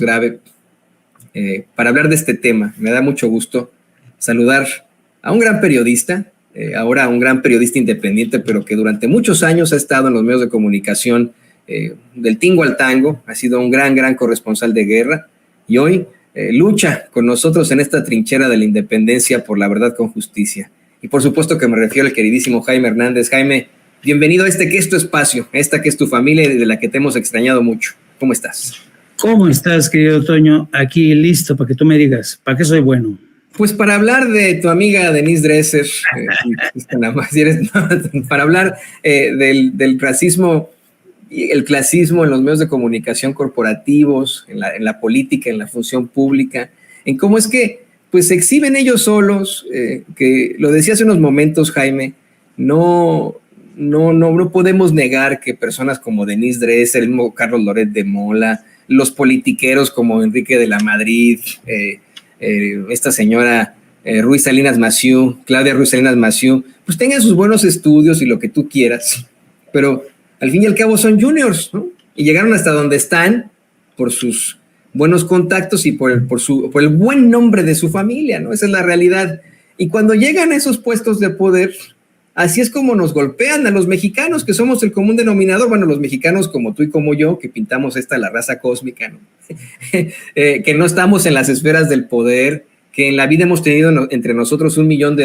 grave para hablar de este tema. Me da mucho gusto saludar a un gran periodista, ahora un gran periodista independiente, pero que durante muchos años ha estado en los medios de comunicación del tingo al tango, ha sido un gran corresponsal de guerra y hoy lucha con nosotros en esta trinchera de la independencia por la verdad con justicia. Y por supuesto que me refiero al queridísimo Jaime Hernández. Jaime, bienvenido a este que es tu espacio, esta que es tu familia y de la que te hemos extrañado mucho. ¿Cómo estás? ¿Cómo estás, querido Toño? Aquí listo para que tú me digas, ¿para qué soy bueno? Pues para hablar de tu amiga Denise Dresser, para hablar del racismo y el clasismo en los medios de comunicación corporativos, en la política, en la función pública, en cómo es que pues se exhiben ellos solos, que lo decía hace unos momentos, Jaime, no podemos negar que personas como Denise Dresser, el mismo Carlos Loret de Mola, los politiqueros como Enrique de la Madrid, esta señora Ruiz Salinas Massieu, Claudia Ruiz Salinas Massieu, pues tengan sus buenos estudios y lo que tú quieras, pero al fin y al cabo son juniors, ¿no? Y llegaron hasta donde están por sus buenos contactos y por el buen nombre de su familia, ¿no? Esa es la realidad. Y cuando llegan a esos puestos de poder, así es como nos golpean a los mexicanos, que somos el común denominador. Bueno, los mexicanos como tú y como yo, que pintamos la raza cósmica, ¿no? Que no estamos en las esferas del poder, que en la vida hemos tenido entre nosotros $1 millón.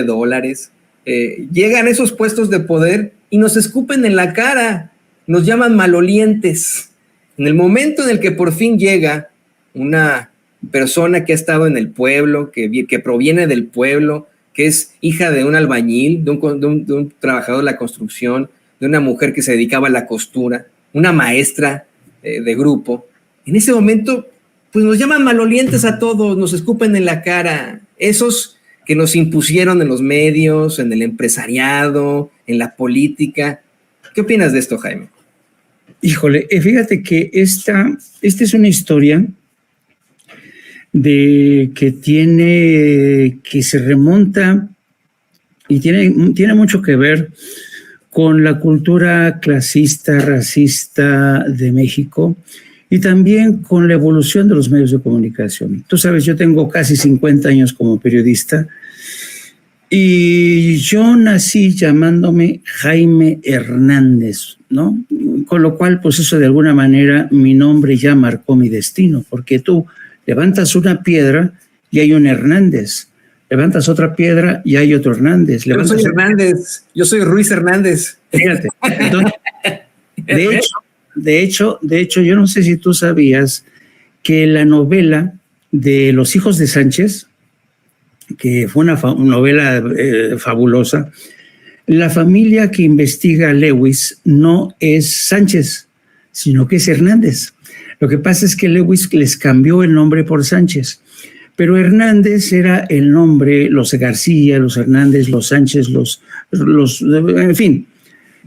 Llegan a esos puestos de poder y nos escupen en la cara, nos llaman malolientes. En el momento en el que por fin llega una persona que ha estado en el pueblo, que proviene del pueblo, que es hija de un albañil, de un trabajador de la construcción, de una mujer que se dedicaba a la costura, una maestra de grupo. En ese momento, pues nos llaman malolientes a todos, nos escupen en la cara. Esos que nos impusieron en los medios, en el empresariado, en la política. ¿Qué opinas de esto, Jaime? Híjole, fíjate que esta es una historia que se remonta y tiene mucho que ver con la cultura clasista, racista de México y también con la evolución de los medios de comunicación. Tú sabes, yo tengo casi 50 años como periodista y yo nací llamándome Jaime Hernández, ¿no? Con lo cual, pues eso de alguna manera mi nombre ya marcó mi destino, porque tú levantas una piedra y hay un Hernández. Levantas otra piedra y hay otro Hernández. Yo soy Hernández. Yo soy Ruiz Hernández. Fíjate. Entonces, de hecho, yo no sé si tú sabías que la novela de Los hijos de Sánchez, que fue una novela fabulosa, la familia que investiga a Lewis no es Sánchez, sino que es Hernández. Lo que pasa es que Lewis les cambió el nombre por Sánchez, pero Hernández era el nombre, los García, los Hernández, los Sánchez, en fin.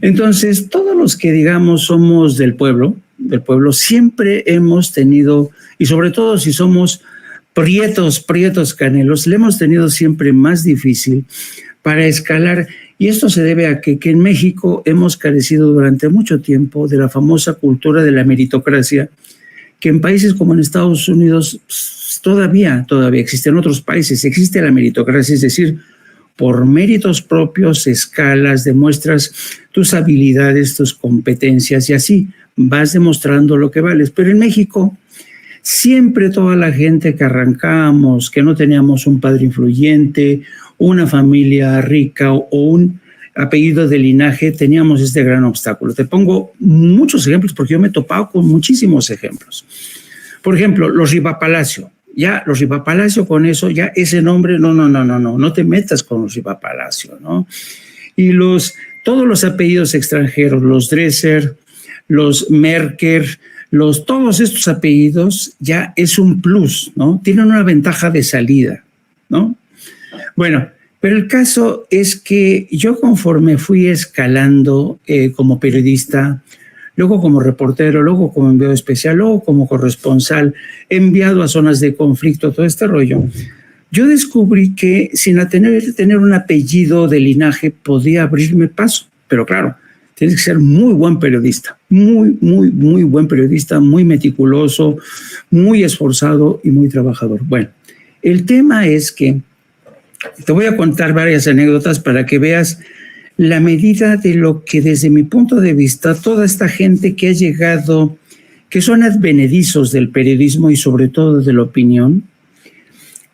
Entonces, todos los que digamos somos del pueblo siempre hemos tenido, y sobre todo si somos prietos canelos, le hemos tenido siempre más difícil para escalar. Y esto se debe a que en México hemos carecido durante mucho tiempo de la famosa cultura de la meritocracia, que en países como en Estados Unidos pues, todavía existe. En otros países existe la meritocracia, es decir, por méritos propios escalas, demuestras tus habilidades, tus competencias y así vas demostrando lo que vales. Pero en México siempre toda la gente que arrancamos, que no teníamos un padre influyente, una familia rica o un apellido de linaje, teníamos este gran obstáculo. Te pongo muchos ejemplos porque yo me he topado con muchísimos ejemplos. Por ejemplo, los Rivapalacio. Ya los Rivapalacio, con eso, ya ese nombre, no te metas con los Rivapalacio, ¿no? Y todos los apellidos extranjeros, los Dresser, los Merker, todos estos apellidos ya es un plus, ¿no? Tienen una ventaja de salida, ¿no? Bueno, pero el caso es que yo conforme fui escalando como periodista, luego como reportero, luego como enviado especial, luego como corresponsal, enviado a zonas de conflicto, todo este rollo, yo descubrí que sin tener un apellido de linaje podía abrirme paso. Pero claro, tienes que ser muy buen periodista, muy, muy, muy buen periodista, muy meticuloso, muy esforzado y muy trabajador. Bueno, el tema es que te voy a contar varias anécdotas para que veas la medida de lo que desde mi punto de vista toda esta gente que ha llegado, que son advenedizos del periodismo y sobre todo de la opinión,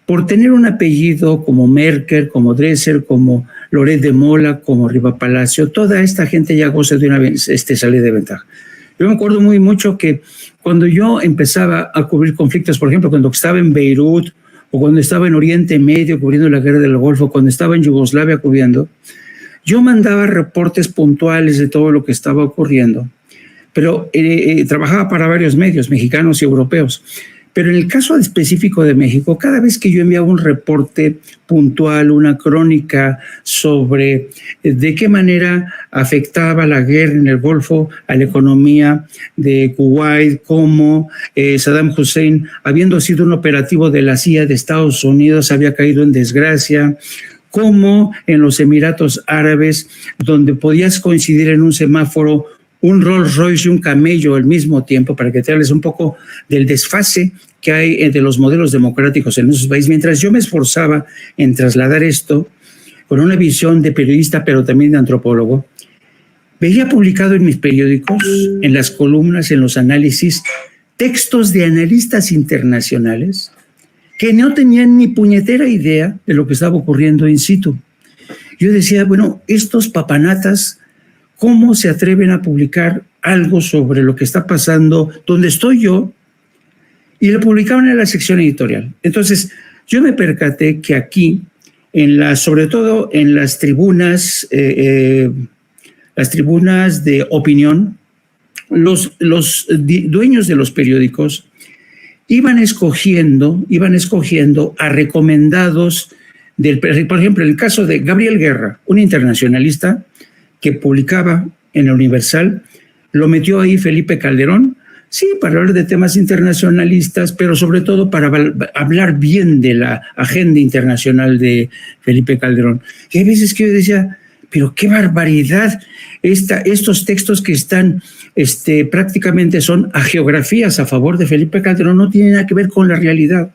por tener un apellido como Merker, como Dresser, como Loret de Mola, como Riva Palacio, toda esta gente ya goza de una salida de ventaja. Yo me acuerdo muy mucho que cuando yo empezaba a cubrir conflictos, por ejemplo, cuando estaba en Beirut o cuando estaba en Oriente Medio cubriendo la guerra del Golfo, cuando estaba en Yugoslavia cubriendo, yo mandaba reportes puntuales de todo lo que estaba ocurriendo, pero trabajaba para varios medios, mexicanos y europeos. Pero en el caso específico de México, cada vez que yo enviaba un reporte puntual, una crónica sobre de qué manera afectaba la guerra en el Golfo a la economía de Kuwait, cómo Saddam Hussein, habiendo sido un operativo de la CIA de Estados Unidos, había caído en desgracia, cómo en los Emiratos Árabes, donde podías coincidir en un semáforo un Rolls Royce y un camello al mismo tiempo, para que te hables un poco del desfase que hay entre los modelos democráticos en esos países. Mientras yo me esforzaba en trasladar esto con una visión de periodista, pero también de antropólogo, veía publicado en mis periódicos, en las columnas, en los análisis, textos de analistas internacionales que no tenían ni puñetera idea de lo que estaba ocurriendo in situ. Yo decía, bueno, estos papanatas, ¿cómo se atreven a publicar algo sobre lo que está pasando donde estoy yo? Y lo publicaban en la sección editorial. Entonces, yo me percaté que aquí, sobre todo en las tribunas de opinión, los dueños de los periódicos iban escogiendo a recomendados por ejemplo, en el caso de Gabriel Guerra, un internacionalista que publicaba en el Universal, lo metió ahí Felipe Calderón, sí, para hablar de temas internacionalistas, pero sobre todo para hablar bien de la agenda internacional de Felipe Calderón. Y hay veces que yo decía, pero qué barbaridad, estos textos que están prácticamente son hagiografías a favor de Felipe Calderón, no tienen nada que ver con la realidad.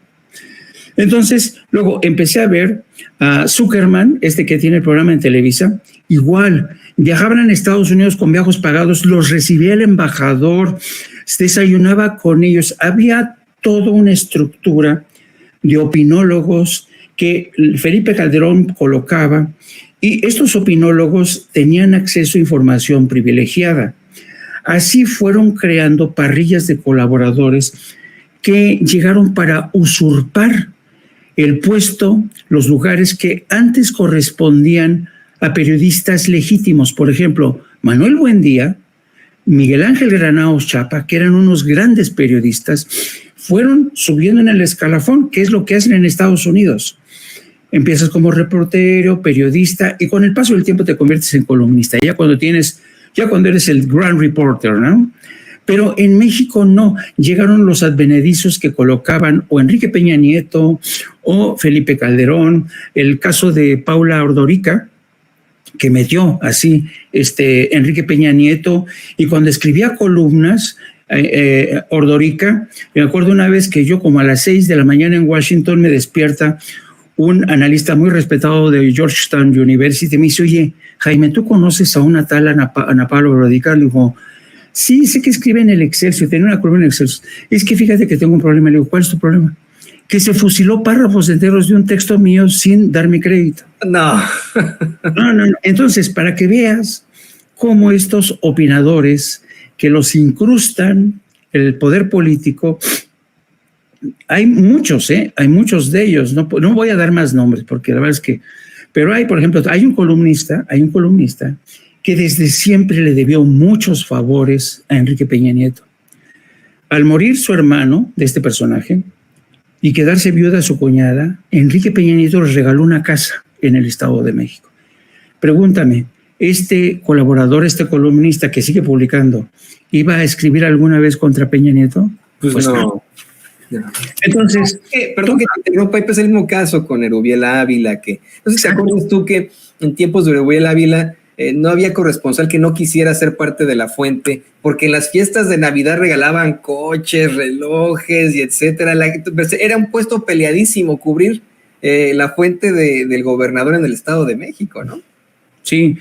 Entonces, luego empecé a ver a Zuckerman, que tiene el programa en Televisa, igual, viajaban a Estados Unidos con viajes pagados, los recibía el embajador, desayunaba con ellos, había toda una estructura de opinólogos que Felipe Calderón colocaba, y estos opinólogos tenían acceso a información privilegiada. Así fueron creando parrillas de colaboradores que llegaron para usurpar el puesto, los lugares que antes correspondían a periodistas legítimos. Por ejemplo, Manuel Buendía, Miguel Ángel Granados Chapa, que eran unos grandes periodistas, fueron subiendo en el escalafón, que es lo que hacen en Estados Unidos. Empiezas como reportero, periodista, y con el paso del tiempo te conviertes en columnista, ya cuando eres el grand reporter, ¿no? Pero en México no, llegaron los advenedizos que colocaban o Enrique Peña Nieto o Felipe Calderón, el caso de Paula Ordorica, que metió así Enrique Peña Nieto, y cuando escribía columnas, Ordorica, me acuerdo una vez que yo como a las 6 de la mañana en Washington me despierta un analista muy respetado de Georgetown University, me dice, oye, Jaime, ¿tú conoces a una tal Ana Paula Ordorica? Le digo, sí, sé que escribe en el Excelsior, tenía una columna en el Excelsior. Es que fíjate que tengo un problema. Le digo, ¿cuál es tu problema? Que se fusiló párrafos enteros de un texto mío sin darme crédito. No. No. Entonces, para que veas cómo estos opinadores que los incrustan el poder político, hay muchos de ellos. No voy a dar más nombres porque la verdad es que, pero por ejemplo, hay un columnista que desde siempre le debió muchos favores a Enrique Peña Nieto. Al morir su hermano de este personaje y quedarse viuda su cuñada, Enrique Peña Nieto les regaló una casa en el Estado de México. Pregúntame, este colaborador, este columnista que sigue publicando, ¿iba a escribir alguna vez contra Peña Nieto? Pues no. Entonces, perdón que te interrumpa, es el mismo caso con Erubiel Ávila, que no sé si te acuerdas tú que en tiempos de Erubiel Ávila no había corresponsal que no quisiera ser parte de la fuente, porque en las fiestas de Navidad regalaban coches, relojes y etcétera. Era un puesto peleadísimo cubrir la fuente del gobernador en el Estado de México, ¿no? Sí,